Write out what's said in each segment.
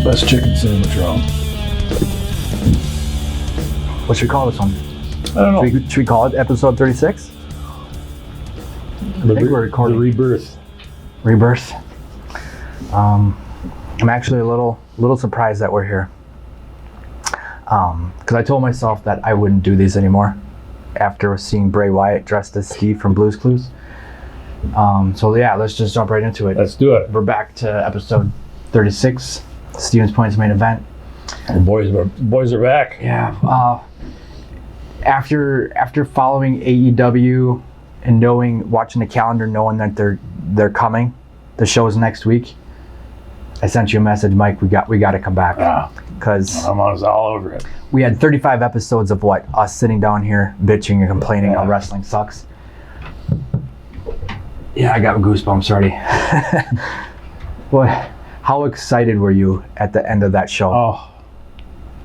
Best chicken sandwich around. What should we call this one? I don't know. Should we call it episode 36? The, think we're recording. the rebirth. Rebirth. I'm actually a little surprised that we're here. Because I told myself that I wouldn't do these anymore after seeing Bray Wyatt dressed as Steve from Blue's Clues. So yeah, let's just jump right into it. Let's do it. We're back to episode 36, Stevens Point's main event. The boys are back. Yeah. After following AEW and watching the calendar, knowing that they're coming, the show's next week. I sent you a message, Mike. We got to come back because I'm all over it. we had 35 episodes of us sitting down here bitching and complaining how wrestling sucks. Yeah, I got goosebumps already. How excited were you at the end of that show? Oh,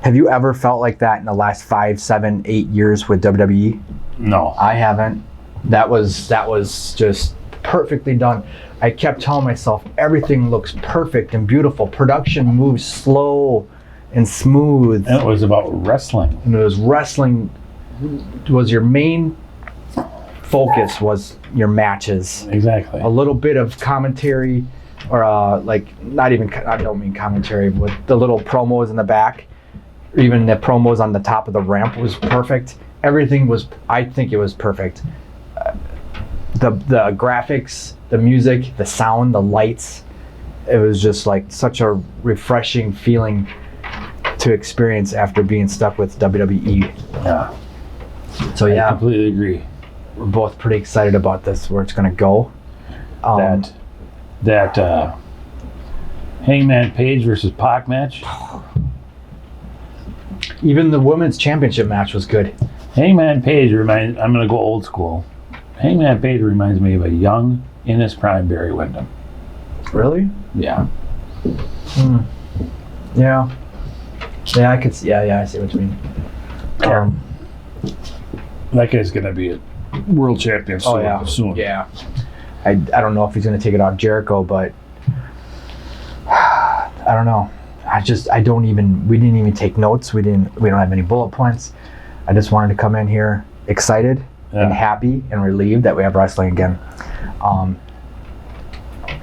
Have you ever felt like that in the last 5, 7, 8 years with WWE? no. I haven't. That was just perfectly done. I kept telling myself everything looks perfect and beautiful. Production moves slow and smooth. And it was about wrestling. And it was wrestling was your main focus, was your matches. Exactly. A little bit of commentary, or I don't mean commentary, but the little promos in the back, even the promos on the top of the ramp was perfect. Everything was, I think it was perfect. The graphics, the music, the sound, the lights, it was just like such a refreshing feeling to experience after being stuck with WWE. Yeah. So I yeah, completely agree. we're both pretty excited about this, where it's going to go. That Hangman Page versus Pac match. Even the women's championship match was good. Hangman Page I'm going to go old school. Hangman Page reminds me of a young, in his prime Barry Windham. Really? Yeah. Yeah. Yeah, I could see. Yeah, I see what you mean. That guy's going to be a world champion soon. Yeah. I don't know if he's going to take it off Jericho, but I don't know. We didn't even take notes. We don't have any bullet points. I just wanted to come in here excited and happy and relieved that we have wrestling again.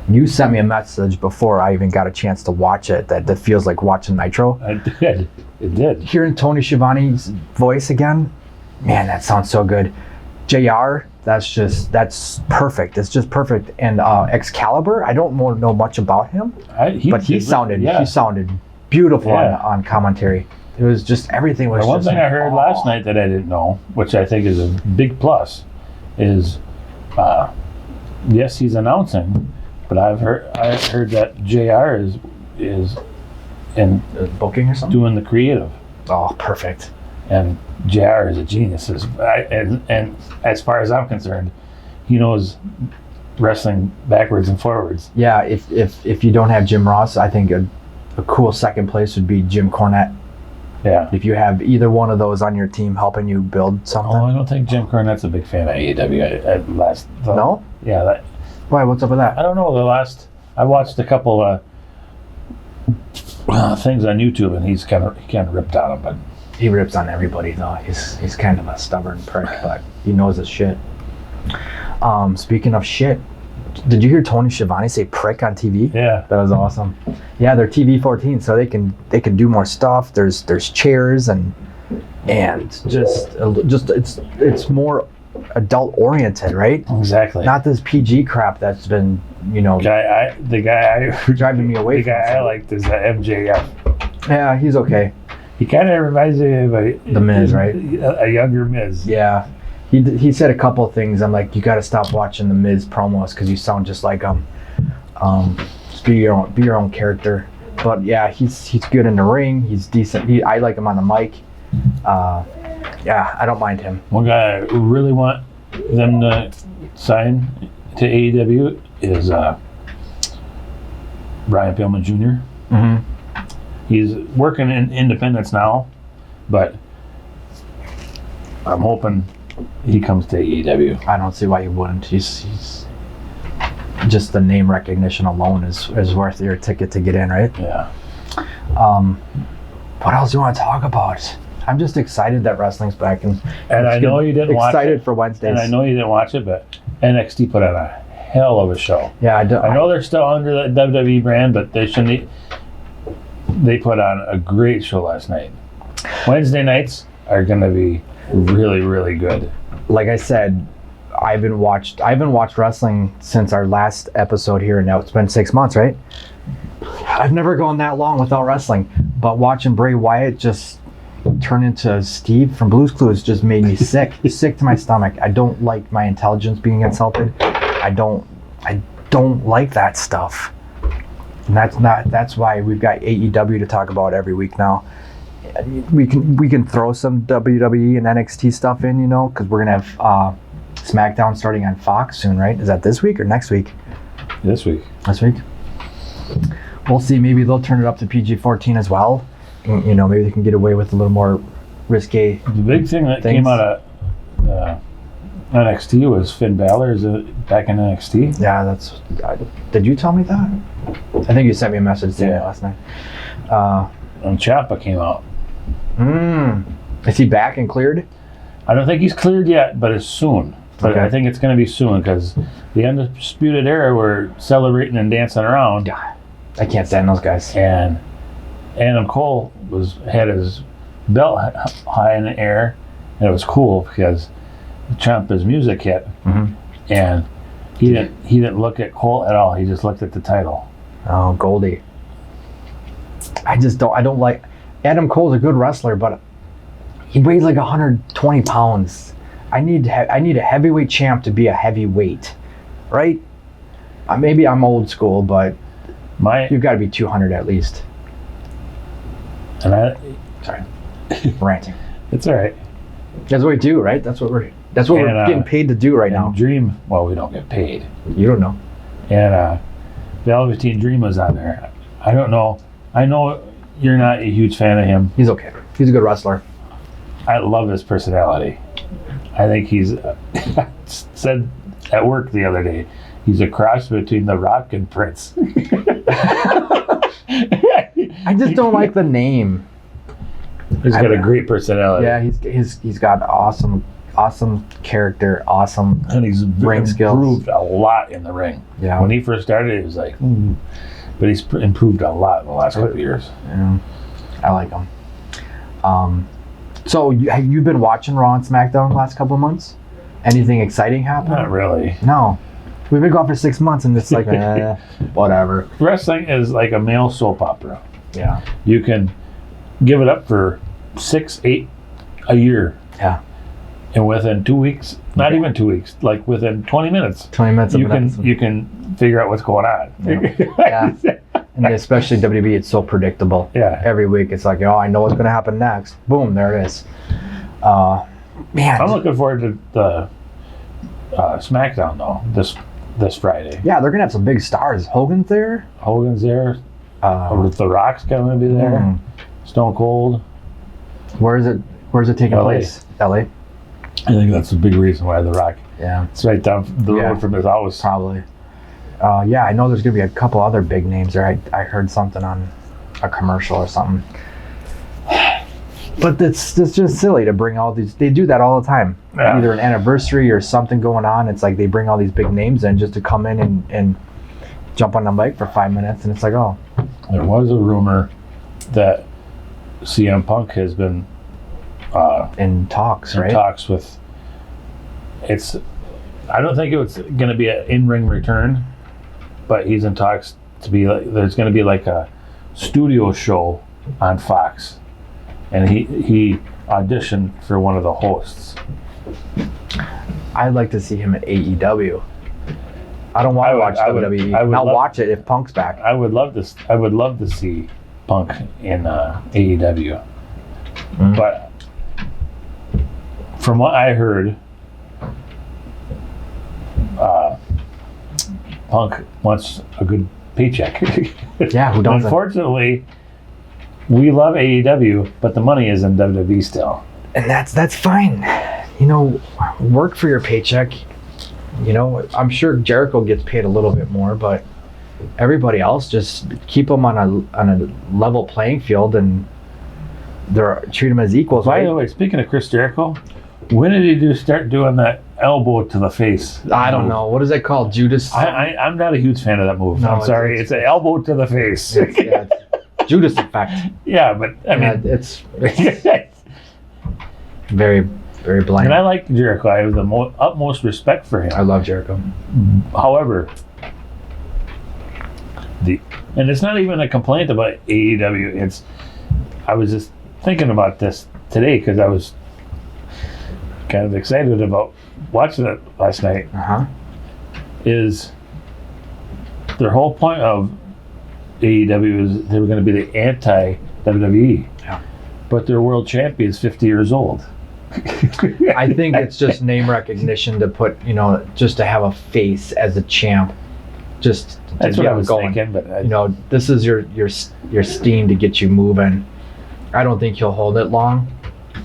You sent me a message before I even got a chance to watch it that feels like watching Nitro. I did. It did. Hearing Tony Schiavone's voice again, man, that sounds so good. JR, that's perfect. It's just perfect. And Excalibur, I don't know much about him, but he sounded beautiful on commentary. It was just, everything was the one thing I heard last night that I didn't know, which I think is a big plus, is yes, he's announcing, but I heard that JR is in booking or something, doing the creative. Oh, perfect. And JR is a genius. And as far as I'm concerned, he knows wrestling backwards and forwards. Yeah, if you don't have Jim Ross, I think a cool second place would be Jim Cornette. Yeah. If you have either one of those on your team helping you build something. Oh, I don't think Jim Cornette's a big fan of AEW. No? Yeah. Why? What's up with that? I don't know. I watched a couple things on YouTube, and he kind of ripped on him, but. He rips on everybody though. He's kind of a stubborn prick, but he knows his shit. Speaking of shit, did you hear Tony Schiavone say prick on TV? Yeah. That was awesome. Yeah, they're TV 14, so they can do more stuff. There's chairs and just it's more adult oriented, right? Exactly. Not this PG crap that's been, the guy driving me away. The guy I liked is MJF. Yeah, he's okay. He kind of reminds me of The Miz, right? A younger Miz. Yeah. He said a couple of things. I'm like, you got to stop watching the Miz promos because you sound just like him. Just be your own character. But yeah, he's good in the ring. He's decent. I like him on the mic. Yeah, I don't mind him. One guy I really want them to sign to AEW is Brian Pillman Jr. Mm-hmm. He's working in independence now, but I'm hoping he comes to AEW. I don't see why you wouldn't. He's just the name recognition alone is worth your ticket to get in, right? Yeah. What else do you want to talk about? I'm just excited that wrestling's back, and I know you didn't watch it. Excited for Wednesdays. And I know you didn't watch it, but NXT put on a hell of a show. Yeah, I know they're still under the WWE brand, but they shouldn't. They put on a great show last night. Wednesday nights are going to be really, really good. Like I said, I haven't watched wrestling since our last episode here, and now it's been 6 months, right? I've never gone that long without wrestling, but watching Bray Wyatt just turn into Steve from Blue's Clues just made me sick to my stomach. I don't like my intelligence being insulted. I don't like that stuff. And that's why we've got AEW to talk about every week now. We can throw some WWE and NXT stuff in, you know, because we're gonna have SmackDown starting on Fox soon, right? Is that this week or next week? This week. This week. We'll see. Maybe they'll turn it up to PG-14 as well. You know, maybe they can get away with a little more risque. The big thing that came out of NXT was Finn Balor is back in NXT. Yeah, that's. Did you tell me that? I think you sent me a message today last night. And Ciampa came out. Is he back and cleared? I don't think he's cleared yet, but it's soon. But Okay. I think it's going to be soon because the Undisputed Era were celebrating and dancing around. I can't stand those guys. And Adam Cole had his belt high in the air, and it was cool because Ciampa's music hit, and he didn't look at Cole at all. He just looked at the title. Oh, Goldie. I don't like. Adam Cole's a good wrestler, but he weighs like 120 pounds. I need a heavyweight champ to be a heavyweight, right? Maybe I'm old school, but you've got to be 200 at least. And Sorry, ranting. It's all right. That's what we do, right? That's what we're getting paid to do right now. Dream. Well, we don't get paid. You don't know. And Velveteen Dream was on there. I don't know. I know you're not a huge fan of him. He's okay. He's a good wrestler. I love his personality. I think he's said at work the other day, he's a cross between The Rock and Prince. I just don't like the name. He's got a great personality. Yeah, he's got awesome character, awesome and he's ring skills. Improved a lot in the ring. Yeah. When he first started, it was like, but he's improved a lot in the last couple of years. Yeah, I like him. So have you been watching Raw and SmackDown the last couple of months? Anything exciting happen? Not really. No. We've been gone for 6 months and it's like, whatever. Wrestling is like a male soap opera. Yeah. You can give it up for 6, 8 a year. Yeah. And within 2 weeks, not even 2 weeks, like within 20 minutes, 20 minutes of you can figure out what's going on. Yeah. And especially WWE, it's so predictable. Yeah. Every week, it's like, oh, I know what's going to happen next. Boom, there it is. Man. I'm looking forward to the SmackDown, though, this Friday. Yeah, they're going to have some big stars. Hogan's there. Hogan's there. The Rock's going to be there. Stone Cold. Where is it taking place? LA. I think that's a big reason why The Rock. Yeah. It's right down the road from his house. Probably. Yeah, I know there's going to be a couple other big names there. I heard something on a commercial or something. But it's just silly to bring all these. They do that all the time. Yeah. Either an anniversary or something going on. It's like they bring all these big names in just to come in and jump on the mic for 5 minutes. And it's like, oh. There was a rumor that CM Punk has been in talks, right? Talks with. I don't think it was going to be an in-ring return, but he's in talks to be like. There's going to be like a studio show on Fox, and he auditioned for one of the hosts. I'd like to see him at AEW. I don't want to watch WWE. I'll watch it if Punk's back. I would love to see Punk in AEW, but from what I heard, Punk wants a good paycheck. Yeah, who doesn't? Unfortunately, we love AEW, but the money is in WWE still. And that's fine. You know, work for your paycheck. You know, I'm sure Jericho gets paid a little bit more, but everybody else, just keep them on a level playing field and treat them as equals. By Right? the way, speaking of Chris Jericho, when did he start doing that elbow to the face? I don't know. What is that called? Judas? I'm not a huge fan of that move. No, I'm sorry. It's an elbow to the face. Yeah, Judas effect. Yeah, but I mean, It's very, very bland. and I like Jericho. I have the utmost respect for him. I love Jericho. However, and it's not even a complaint about AEW. I was just thinking about this today because I was kind of excited about watching it last night. Is their whole point of AEW is they were going to be the anti-WWE. Yeah. But their world champion is 50 years old. I think it's just name recognition to put, just to have a face as a champ. Just to That's what get I was going. thinking, but This is your steam to get you moving. I don't think he'll hold it long.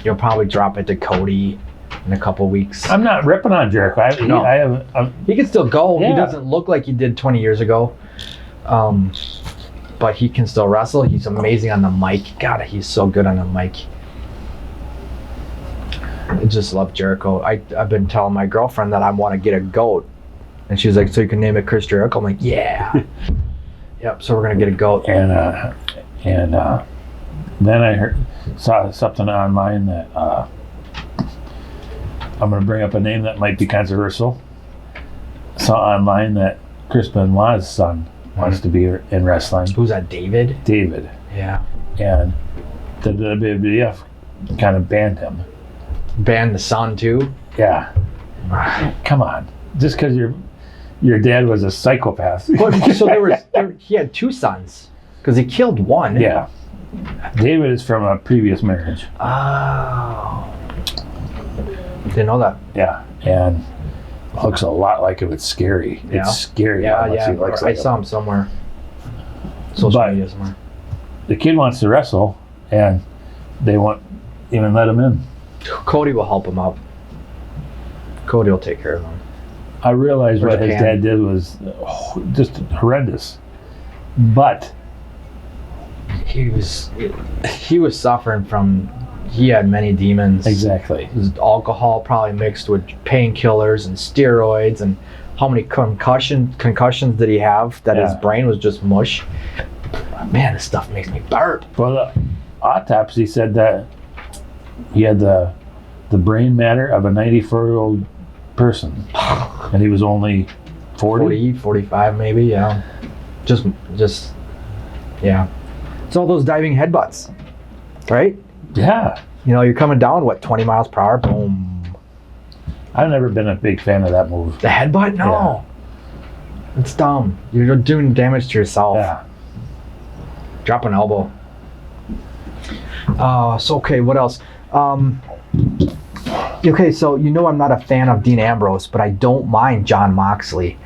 You'll probably drop it to Cody in a couple weeks. I'm not ripping on Jericho. He can still go. Yeah. He doesn't look like he did 20 years ago. But he can still wrestle. He's amazing on the mic. God, he's so good on the mic. I just love Jericho. I've been telling my girlfriend that I want to get a goat. And she's like, so you can name it Chris Jericho? I'm like, yeah. Yep, so we're going to get a goat. And then I saw something online that I'm going to bring up a name that might be controversial. Saw online that Chris Benoit's son wants to be in wrestling. Who's that, David? David. Yeah. And the WWF kind of banned him. Banned the son, too? Yeah. Come on. Just because your dad was a psychopath. So he had two sons because he killed one. Yeah. David is from a previous marriage. Oh. Didn't know that. Yeah. And looks a lot like him. It's scary. Yeah. It's scary. Yeah, how much he looks I like saw him somewhere. Social But- media somewhere. The kid wants to wrestle, and they won't even let him in. Cody will help him out. Cody will take care of him. I realized For what his Japan. dad did was just horrendous. But He was suffering from. He had many demons. exactly. It was alcohol probably mixed with painkillers and steroids, and how many concussions did he have that his Yeah. brain was just mush. Man, this stuff makes me burp. Well, the autopsy said that he had the brain matter of a 94-year-old person, and he was only 40. 45 maybe, yeah. Just, yeah. It's all those diving headbutts, right? Yeah. You're coming down, 20 miles per hour? Boom. I've never been a big fan of that move. The headbutt? No. It's dumb. You're doing damage to yourself. Yeah. Drop an elbow. So, okay, what else? Okay, so I'm not a fan of Dean Ambrose, but I don't mind Jon Moxley.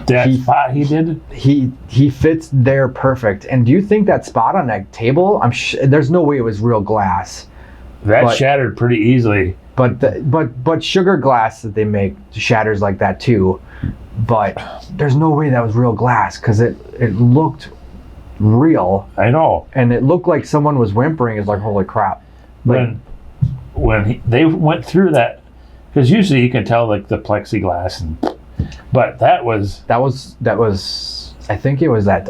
That He- spot he did? He fits there perfect. And do you think that spot on that table? There's no way it was real glass. That But- shattered pretty easily. But sugar glass that they make shatters like that too. But there's no way that was real glass because it looked real, I know. and it looked like someone was whimpering. It's like, holy crap. Like, When they went through that, because usually you can tell like the plexiglass, but that was that was I think it was that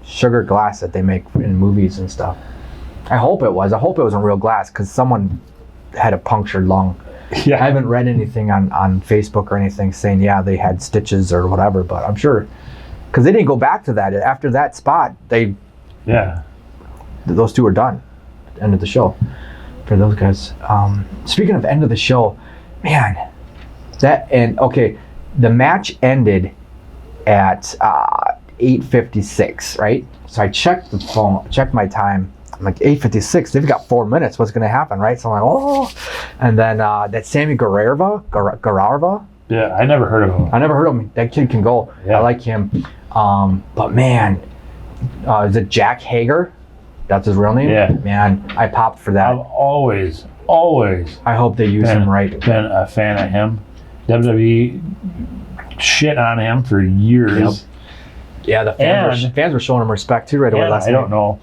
sugar glass that they make in movies and stuff. I hope it was. I hope it wasn't real glass because someone had a punctured lung. I yeah. haven't read anything on Facebook or anything saying, yeah, they had stitches or whatever, but I'm sure, because they didn't go back to that. After that spot, Yeah. those two were done. End of the show for those guys. Speaking of end of the show, man, the match ended at 8:56, right? So I checked the phone, checked my time. I'm like, 8:56, they've got 4 minutes. What's going to happen, right? So I'm like, oh. And then that Sammy Guerrero, Yeah. I never heard of him. I never heard of him. That kid can go. Yeah. I like him. But man, is it Jack Hager? That's his real name? Yeah. Man, I popped for that. I've always I hope they use him right. been a fan of him. WWE shit on him for years. Yeah, the fans were showing him respect too right away And last I night. don't know.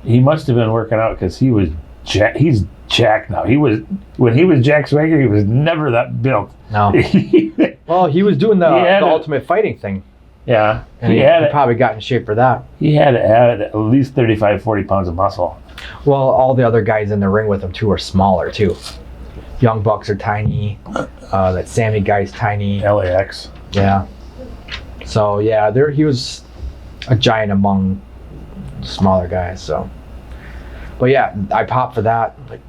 He must have been working out because he was he's jacked now. When he was Jack Swagger, he was never that built. No. Well, he was doing the ultimate fighting thing. Yeah. And he probably got in shape for that. He had to add at least 35, 40 pounds of muscle. Well, all the other guys in the ring with him too are smaller too. Young Bucks are tiny. That Sammy guy's tiny. LAX. Yeah. So yeah, he was a giant among smaller guys. So, but yeah, I popped for that. Like,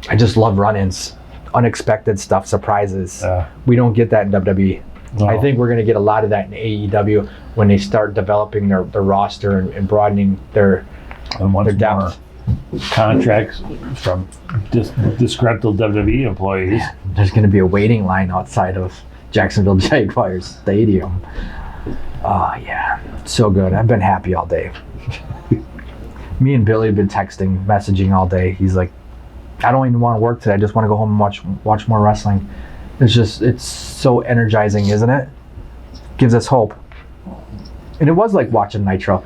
I just love run-ins, unexpected stuff, surprises. We don't get that in WWE. No. I think we're going to get a lot of that in AEW when they start developing their roster and broadening their depth. Contracts from disgruntled WWE employees. There's going to be a waiting line outside of Jacksonville Jaguars Stadium. Oh, yeah. So good. I've been happy all day. Me and Billy have been texting, messaging all day. He's like, I don't even want to work today. I just want to go home and watch more wrestling. It's so energizing, isn't it? Gives us hope. And it was like watching Nitro.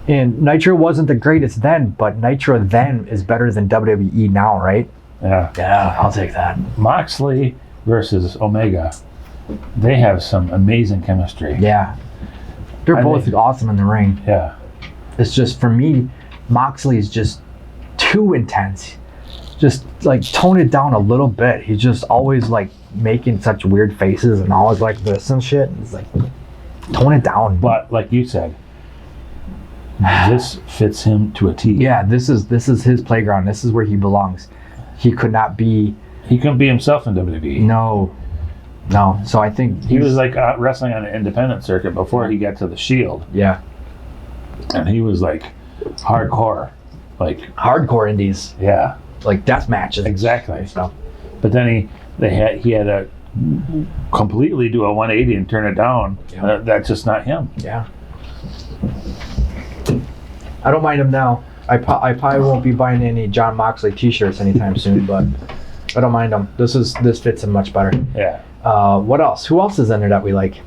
And Nitro wasn't the greatest then, but Nitro then is better than WWE now, right? Yeah. Yeah, I'll take that. Moxley versus Omega. They have some amazing chemistry. Yeah. They're both awesome in the ring. Yeah. It's just, for me, Moxley is just too intense. Just like tone it down a little bit. He's just always like making such weird faces and always like this and shit. It's like, tone it down. But like you said, this fits him to a T. Yeah, this is his playground. This is where he belongs. He couldn't be himself in WWE. No. So I think he was like wrestling on the independent circuit before he got to the Shield. Yeah. And he was like hardcore. Like hardcore indies. Yeah. Like death matches. Exactly. So. But then he had to completely do a 180 and turn it down. Yeah. That's just not him. Yeah. I don't mind him now. I probably won't be buying any John Moxley t-shirts anytime soon, but I don't mind him. This fits him much better. Yeah. What else? Who else is in there that we like?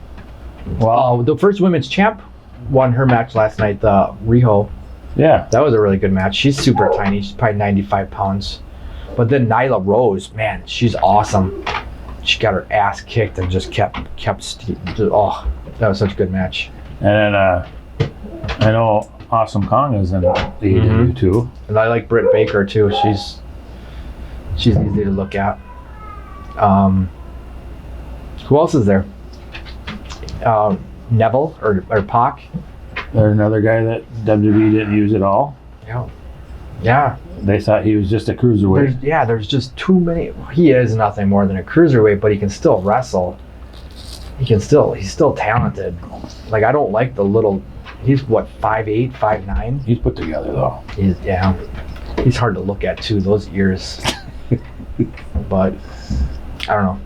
Well, the first women's champ won her match last night, Riho. Yeah. That was a really good match. She's super tiny. She's probably 95 pounds. But then Nyla Rose, man, she's awesome. She got her ass kicked and just kept oh, that was such a good match. And then I know Awesome Kong is in AEW too. And I like Britt Baker too. She's easy to look at. Who else is there? Neville or Pac. There's another guy that WWE didn't use at all. Yeah. They thought he was just a cruiserweight. There's just too many. He is nothing more than a cruiserweight, but he can still wrestle. He's still talented. Like, I don't like the little. He's what, 5'8", 5'9"? He's put together though. He's hard to look at too. Those ears. But I don't know.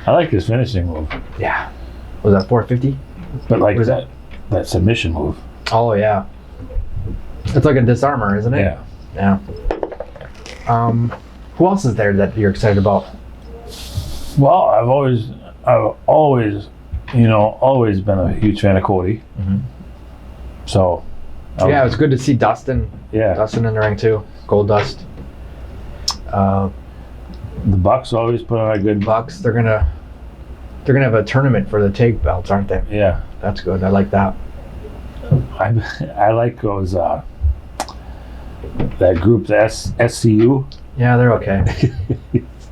I like his finishing move. Yeah. Was that 450? But like that submission move. Oh yeah. It's like a disarmer, isn't it? Yeah. Who else is there that you're excited about? Well, I've always been a huge fan of Cody. Mm-hmm. So. It was good to see Dustin. Yeah. Dustin in the ring too. Gold Dust. The Bucks always put on a good. Bucks. They're gonna have a tournament for the tag belts, aren't they? Yeah. That's good. I like that. I like those. That group, the SCU. Yeah, they're okay.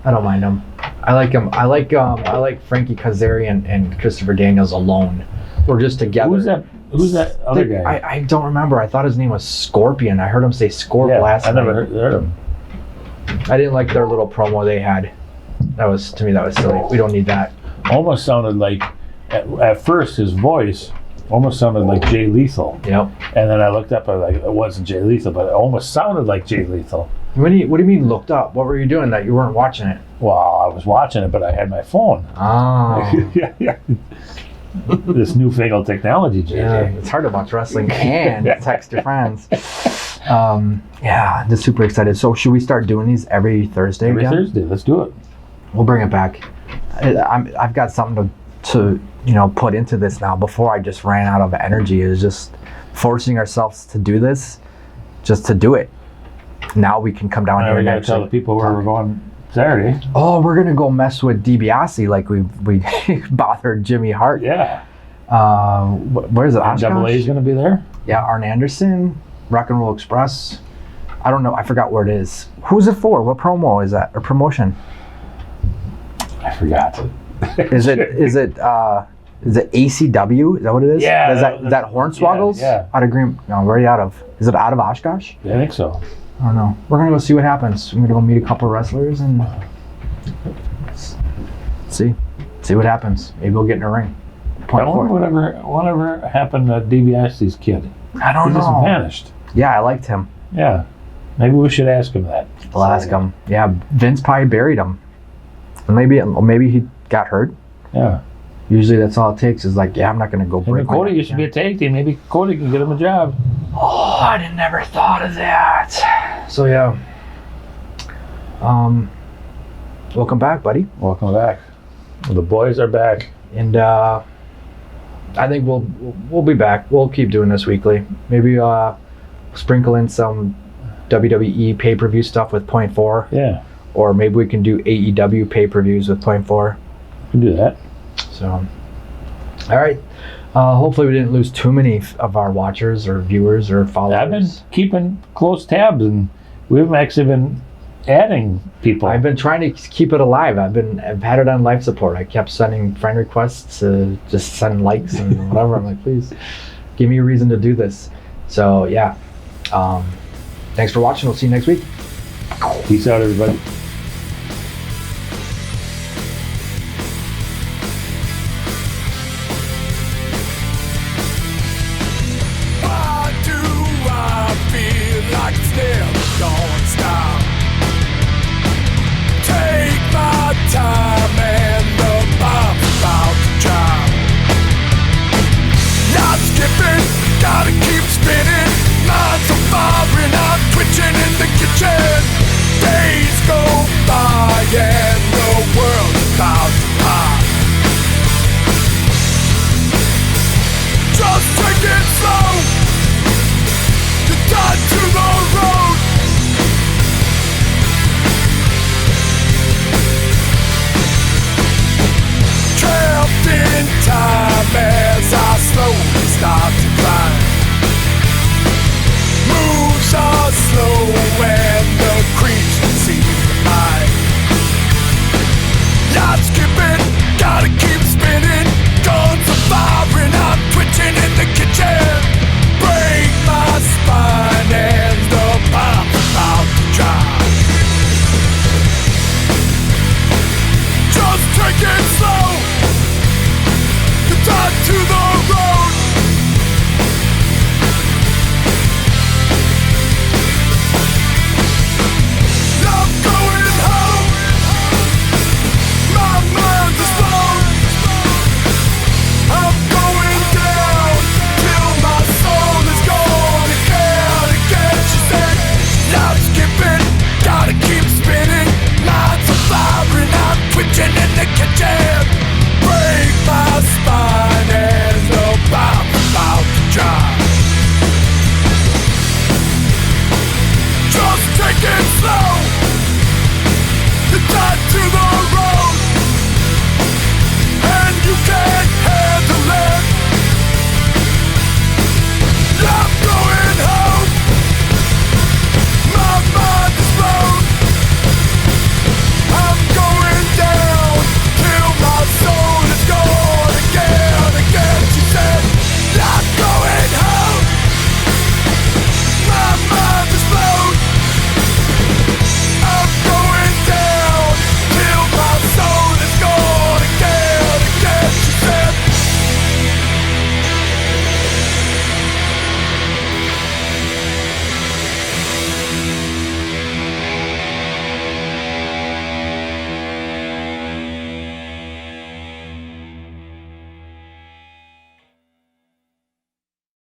I don't mind them. I like them. I like Frankie Kazarian and Christopher Daniels alone. We're just together. Who's that other guy? I don't remember. I thought his name was Scorpion. I heard him say Scorp last night. I never heard him. I didn't like their little promo they had. That was silly. We don't need that. Almost sounded like, at first his voice almost sounded like Jay Lethal. Yep. And then I looked up, and it wasn't Jay Lethal, but it almost sounded like Jay Lethal. What do you mean looked up? What were you doing that you weren't watching it? Well, I was watching it, but I had my phone. Oh. Yeah. This newfangled technology, JJ. Yeah, it's hard to watch wrestling and text your friends. Just super excited. So should we start doing these every Thursday Every again? Thursday, let's do it. We'll bring it back. I've got something to put into this now. Before I just ran out of energy. It was just forcing ourselves to do this, just to do it. Now we can come down here we and gotta tell the people where we're going Saturday. Oh, we're gonna go mess with DiBiase like we bothered Jimmy Hart. Yeah. Where is it? Double A's gonna be there. Yeah, Arn Anderson, Rock and Roll Express. I don't know. I forgot where it is. Who's it for? What promo is that? Or promotion? I forgot. Is it ACW? Is that what it is? Yeah. Is that Hornswoggles? Yeah. Out of Green? No, where are you out of? Is it out of Oshkosh? I think so. I don't know. We're gonna go see what happens. We're gonna go meet a couple of wrestlers and see what happens. Maybe we'll get in a ring. I wonder whatever happened to DiBiase's kid. I don't He just know. vanished. Yeah, I liked him. Yeah. Maybe we should ask him that. We'll ask him. Yeah, Vince probably buried him. Maybe he got hurt. Yeah. Usually that's all it takes is like, yeah, I'm not gonna go break. And Cody used to be a tag team. Maybe Cody can get him a job. Oh, I never thought of that. So yeah. Welcome back, buddy. Welcome back. The boys are back. And I think we'll be back. We'll keep doing this weekly. Maybe sprinkle in some WWE pay-per-view stuff with Point 4. Yeah. Or maybe we can do AEW pay-per-views with Point 4. We can do that. So, all right. Hopefully we didn't lose too many of our watchers or viewers or followers. I've been keeping close tabs, and we've actually been adding people. I've been trying to keep it alive. I've had it on life support. I kept sending friend requests to just send likes and whatever. I'm like, please give me a reason to do this. So yeah. Thanks for watching. We'll see you next week. Peace out, everybody.